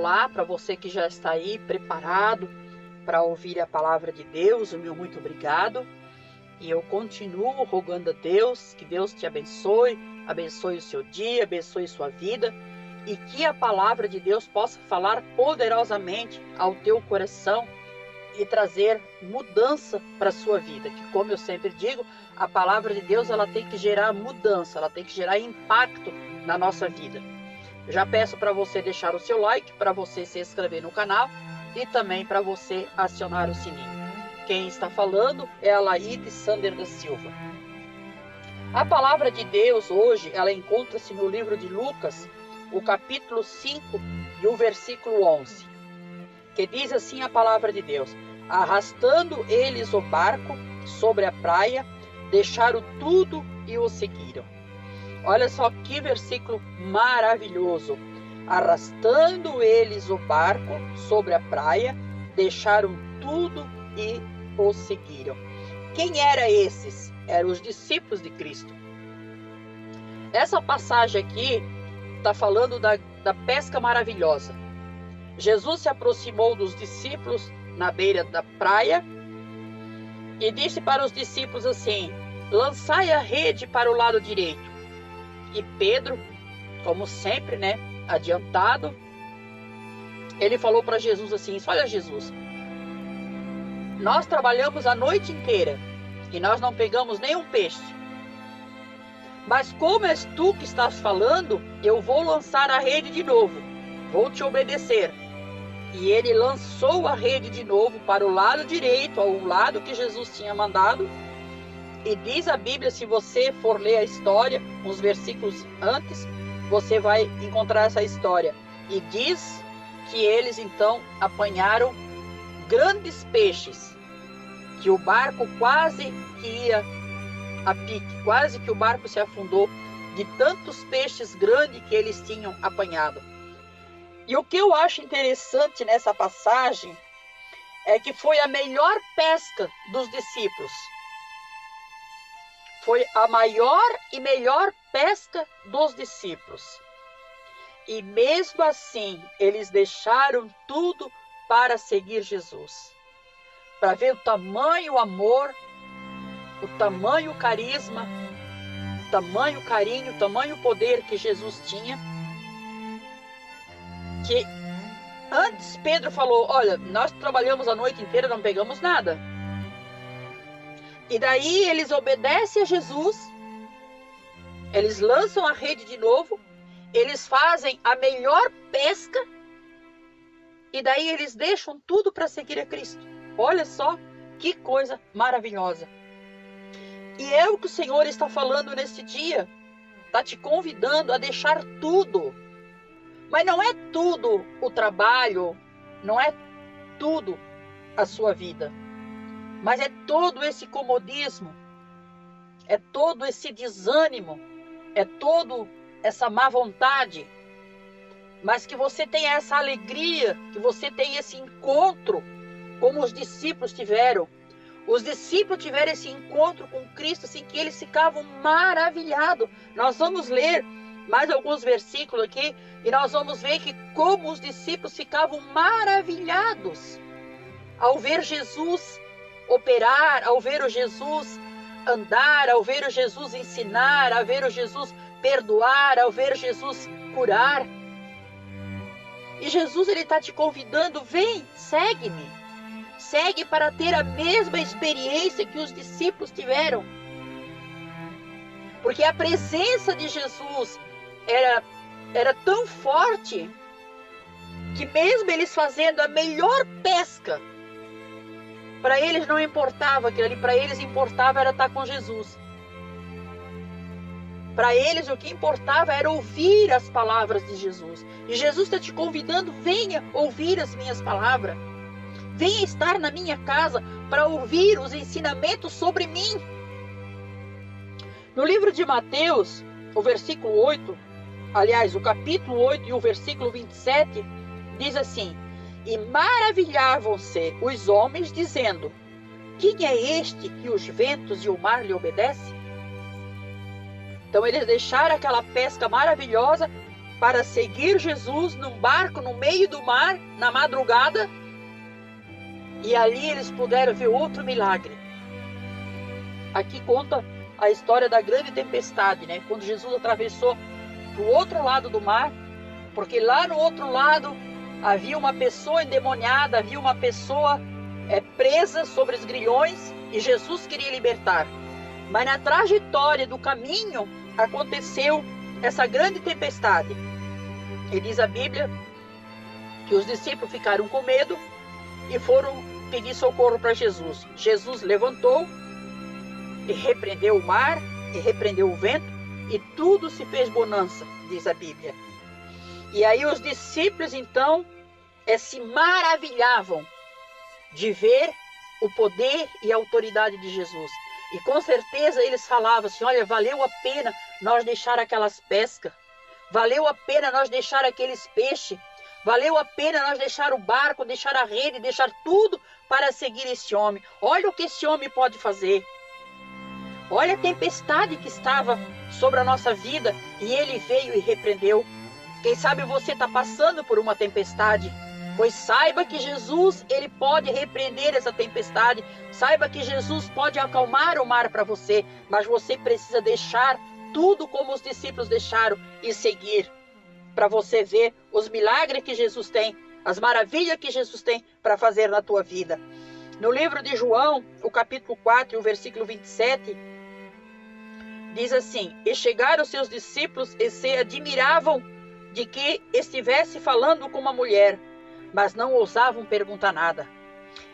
Olá para você que já está aí preparado para ouvir a palavra de Deus, o meu muito obrigado. E eu continuo rogando a Deus, que Deus te abençoe, abençoe o seu dia, abençoe sua vida, e que a palavra de Deus possa falar poderosamente ao teu coração e trazer mudança para a sua vida. Que, como eu sempre digo, a palavra de Deus ela tem que gerar mudança, ela tem que gerar impacto na nossa vida. Já peço para você deixar o seu like, para você se inscrever no canal e também para você acionar o sininho. Quem está falando é a Laíde Sander da Silva. A palavra de Deus hoje, ela encontra-se no livro de Lucas, o capítulo 5 e o versículo 11, que diz assim a palavra de Deus: arrastando eles o barco sobre a praia, deixaram tudo e o seguiram. Olha só que versículo maravilhoso. Arrastando eles o barco sobre a praia, deixaram tudo e o seguiram. Quem eram esses? Eram os discípulos de Cristo. Essa passagem aqui está falando da pesca maravilhosa. Jesus se aproximou dos discípulos na beira da praia e disse para os discípulos assim: lançai a rede para o lado direito. E Pedro, como sempre, adiantado, ele falou para Jesus assim: olha, Jesus, nós trabalhamos a noite inteira e nós não pegamos nenhum peixe. Mas como és tu que estás falando, eu vou lançar a rede de novo, vou te obedecer. E ele lançou a rede de novo para o lado direito, ao lado que Jesus tinha mandado. E diz a Bíblia, se você for ler a história, uns versículos antes, você vai encontrar essa história. E diz que eles então apanharam grandes peixes, que o barco quase que ia a pique, quase que o barco se afundou de tantos peixes grandes que eles tinham apanhado. E o que eu acho interessante nessa passagem é que foi a melhor pesca dos discípulos. Foi a maior e melhor pesca dos discípulos. E mesmo assim, eles deixaram tudo para seguir Jesus. Para ver o tamanho amor, o tamanho carisma, o tamanho carinho, o tamanho poder que Jesus tinha. Que antes Pedro falou: olha, nós trabalhamos a noite inteira, não pegamos nada. E daí eles obedecem a Jesus, eles lançam a rede de novo, eles fazem a melhor pesca, e daí eles deixam tudo para seguir a Cristo. Olha só que coisa maravilhosa. E é o que o Senhor está falando nesse dia, está te convidando a deixar tudo. Mas não é tudo o trabalho, não é tudo a sua vida. Mas é todo esse comodismo, é todo esse desânimo, é toda essa má vontade. Mas que você tenha essa alegria, que você tenha esse encontro como os discípulos tiveram. Os discípulos tiveram esse encontro com Cristo, assim, que eles ficavam maravilhados. Nós vamos ler mais alguns versículos aqui e nós vamos ver que como os discípulos ficavam maravilhados ao ver Jesus operar, ao ver o Jesus andar, ao ver o Jesus ensinar, ao ver o Jesus perdoar, ao ver Jesus curar. E Jesus, ele está te convidando: vem, segue-me. Segue para ter a mesma experiência que os discípulos tiveram. Porque a presença de Jesus era tão forte que mesmo eles fazendo a melhor pesca, para eles não importava aquilo ali, para eles importava era estar com Jesus. Para eles o que importava era ouvir as palavras de Jesus. E Jesus está te convidando: venha ouvir as minhas palavras. Venha estar na minha casa para ouvir os ensinamentos sobre mim. No livro de Mateus, o versículo 8, aliás, o capítulo 8 e o versículo 27, diz assim: e maravilhavam-se os homens, dizendo: quem é este que os ventos e o mar lhe obedecem? Então eles deixaram aquela pesca maravilhosa para seguir Jesus num barco no meio do mar, na madrugada, e ali eles puderam ver outro milagre. Aqui conta a história da grande tempestade, né? Quando Jesus atravessou para o outro lado do mar, porque lá no outro lado havia uma pessoa endemoniada, havia uma pessoa presa sobre os grilhões, e Jesus queria libertar. Mas na trajetória do caminho aconteceu essa grande tempestade. E diz a Bíblia que os discípulos ficaram com medo e foram pedir socorro para Jesus. Jesus levantou e repreendeu o mar e repreendeu o vento, e tudo se fez bonança, diz a Bíblia. E aí os discípulos então se maravilhavam de ver o poder e a autoridade de Jesus. E com certeza eles falavam assim: olha, valeu a pena nós deixar aquelas pescas, valeu a pena nós deixar aqueles peixes, valeu a pena nós deixar o barco, deixar a rede, deixar tudo para seguir esse homem. Olha o que esse homem pode fazer. Olha a tempestade que estava sobre a nossa vida e ele veio e repreendeu. Quem sabe você está passando por uma tempestade, pois saiba que Jesus, ele pode repreender essa tempestade. Saiba que Jesus pode acalmar o mar para você, mas você precisa deixar tudo como os discípulos deixaram e seguir, para você ver os milagres que Jesus tem, as maravilhas que Jesus tem para fazer na tua vida. No livro de João, o capítulo 4, o versículo 27, diz assim: e chegaram os seus discípulos e se admiravam de que estivesse falando com uma mulher, mas não ousavam perguntar nada.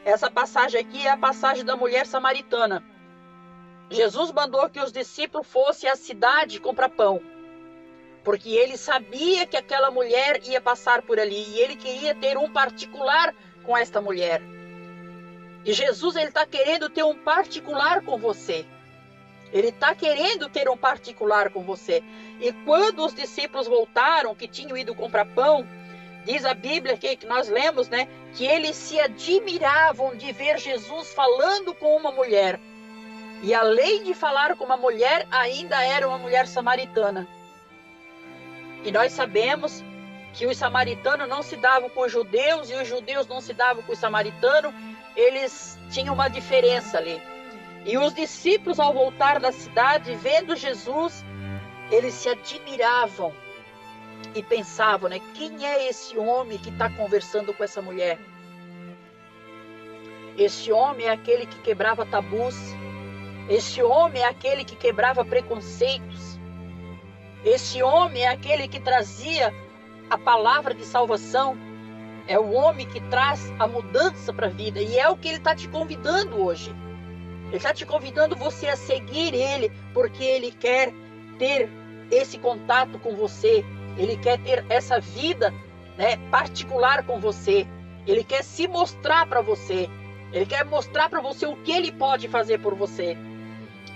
Essa passagem aqui é a passagem da mulher samaritana. Jesus mandou que os discípulos fossem à cidade comprar pão, porque ele sabia que aquela mulher ia passar por ali e ele queria ter um particular com esta mulher. E Jesus, ele está querendo ter um particular com você. Ele está querendo ter um particular com você. E quando os discípulos voltaram, que tinham ido comprar pão, diz a Bíblia que nós lemos, né, que eles se admiravam de ver Jesus falando com uma mulher. E além de falar com uma mulher, ainda era uma mulher samaritana. E nós sabemos que os samaritanos não se davam com os judeus e os judeus não se davam com os samaritanos. Eles tinham uma diferença ali. E os discípulos, ao voltar da cidade, vendo Jesus, eles se admiravam e pensavam, né? Quem é esse homem que está conversando com essa mulher? Esse homem é aquele que quebrava tabus. Esse homem é aquele que quebrava preconceitos. Esse homem é aquele que trazia a palavra de salvação. É o homem que traz a mudança para a vida. E é o que ele está te convidando hoje. Ele está te convidando você a seguir ele, porque ele quer ter esse contato com você. Ele quer ter essa vida, né, particular com você. Ele quer se mostrar para você. Ele quer mostrar para você o que ele pode fazer por você.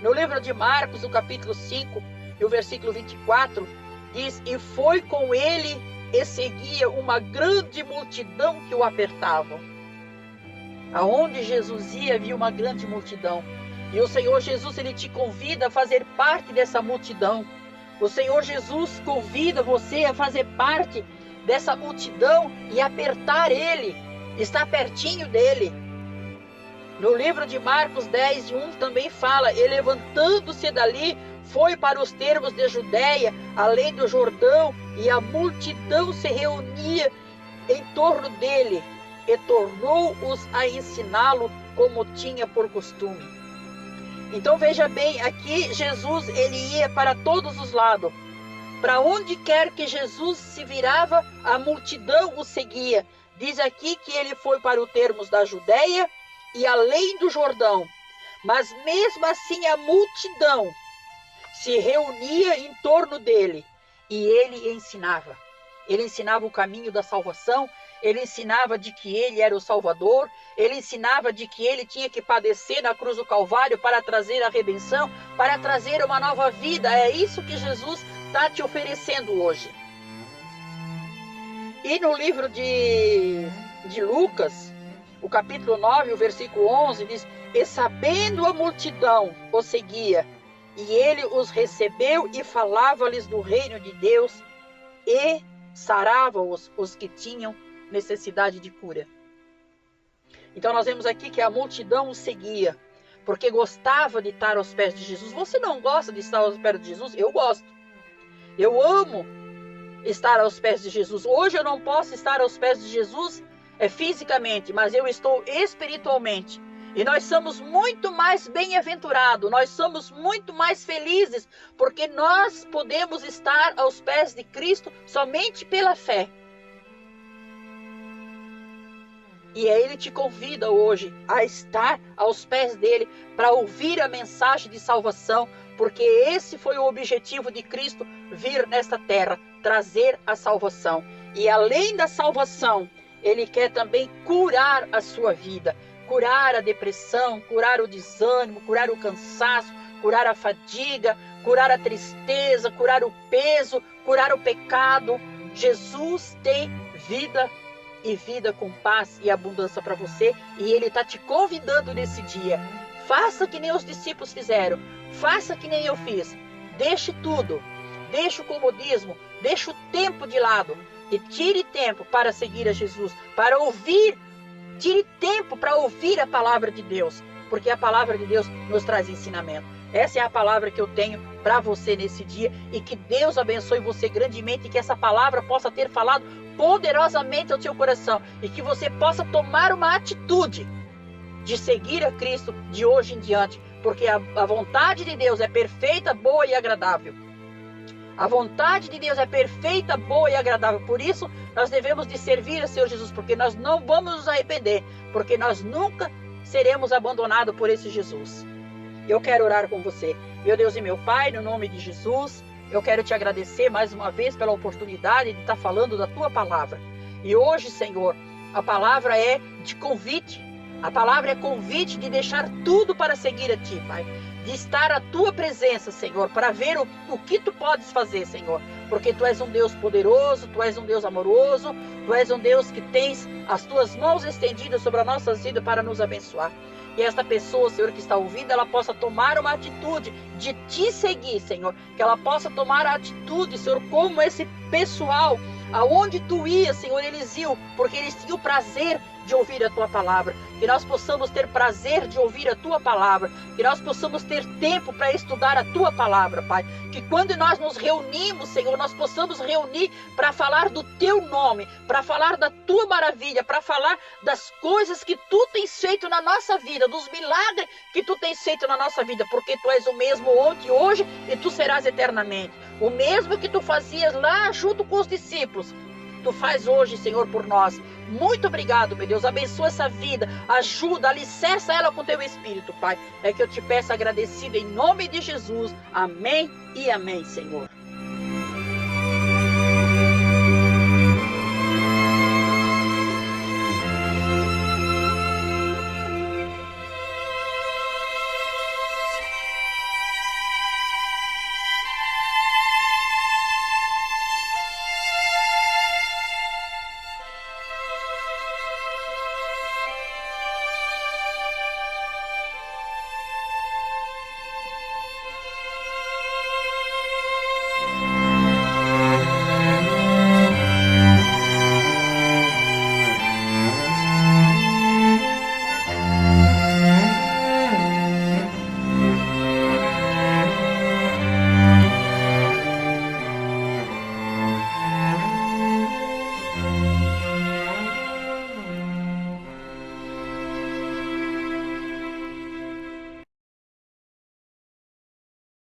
No livro de Marcos, o capítulo 5, e o versículo 24, diz: e foi com ele e seguia uma grande multidão que o apertavam. Aonde Jesus ia, havia uma grande multidão. E o Senhor Jesus, ele te convida a fazer parte dessa multidão. O Senhor Jesus convida você a fazer parte dessa multidão e apertar ele, estar pertinho dele. No livro de Marcos 10, 1 também fala: e levantando-se dali, foi para os termos de Judeia, além do Jordão, e a multidão se reunia em torno dele, e tornou-os a ensiná-lo como tinha por costume. Então veja bem, aqui Jesus, ele ia para todos os lados. Para onde quer que Jesus se virava, a multidão o seguia. Diz aqui que ele foi para os termos da Judeia e além do Jordão. Mas mesmo assim a multidão se reunia em torno dele e ele ensinava. Ele ensinava o caminho da salvação, ele ensinava de que ele era o Salvador, ele ensinava de que ele tinha que padecer na cruz do Calvário para trazer a redenção, para trazer uma nova vida. É isso que Jesus está te oferecendo hoje. E no livro de Lucas, o capítulo 9, o versículo 11, diz: e sabendo a multidão o seguia, e ele os recebeu e falava-lhes do reino de Deus, e sarava os que tinham necessidade de cura. Então nós vemos aqui que a multidão o seguia, porque gostava de estar aos pés de Jesus. Você não gosta de estar aos pés de Jesus? Eu gosto. Eu amo estar aos pés de Jesus. Hoje eu não posso estar aos pés de Jesus fisicamente, mas eu estou espiritualmente. E nós somos muito mais bem-aventurados, nós somos muito mais felizes, porque nós podemos estar aos pés de Cristo somente pela fé. E Ele te convida hoje a estar aos pés dele para ouvir a mensagem de salvação, porque esse foi o objetivo de Cristo vir nesta terra, trazer a salvação. E além da salvação, Ele quer também curar a sua vida, curar a depressão, curar o desânimo, curar o cansaço, curar a fadiga, curar a tristeza, curar o peso, curar o pecado. Jesus tem vida e vida com paz e abundância para você, e Ele está te convidando nesse dia. Faça que nem os discípulos fizeram, faça que nem eu fiz. Deixe tudo, deixe o comodismo, deixe o tempo de lado e tire tempo para seguir a Jesus, para ouvir. Tire tempo para ouvir a palavra de Deus, porque a palavra de Deus nos traz ensinamento. Essa é a palavra que eu tenho para você nesse dia, e que Deus abençoe você grandemente, e que essa palavra possa ter falado poderosamente ao seu coração, e que você possa tomar uma atitude de seguir a Cristo de hoje em diante, porque a vontade de Deus é perfeita, boa e agradável. A vontade de Deus é perfeita, boa e agradável. Por isso, nós devemos de servir a Senhor Jesus, porque nós não vamos nos arrepender, porque nós nunca seremos abandonados por esse Jesus. Eu quero orar com você. Meu Deus e meu Pai, no nome de Jesus, eu quero te agradecer mais uma vez pela oportunidade de estar falando da Tua palavra. E hoje, Senhor, a palavra é de convite. A palavra é convite de deixar tudo para seguir a Ti, Pai. De estar à Tua presença, Senhor, para ver o que Tu podes fazer, Senhor. Porque Tu és um Deus poderoso, Tu és um Deus amoroso, Tu és um Deus que tens as Tuas mãos estendidas sobre as nossas vidas para nos abençoar. E esta pessoa, Senhor, que está ouvindo, ela possa tomar uma atitude de Te seguir, Senhor. Que ela possa tomar a atitude, Senhor, como esse pessoal, aonde Tu ias, Senhor, eles iam, porque eles tinham prazer de ouvir a Tua palavra. Que nós possamos ter prazer de ouvir a Tua palavra. Que nós possamos ter tempo para estudar a Tua palavra, Pai. Que quando nós nos reunimos, Senhor, nós possamos reunir para falar do Teu nome, para falar da Tua maravilha, para falar das coisas que Tu tens feito na nossa vida, dos milagres que Tu tens feito na nossa vida, porque Tu és o mesmo ontem, hoje, e Tu serás eternamente. O mesmo que Tu fazias lá junto com os discípulos, Tu faz hoje, Senhor, por nós. Muito obrigado, meu Deus. Abençoa essa vida, ajuda, alicerça ela com Teu Espírito, Pai. É que eu te peço agradecido em nome de Jesus. Amém e amém, Senhor.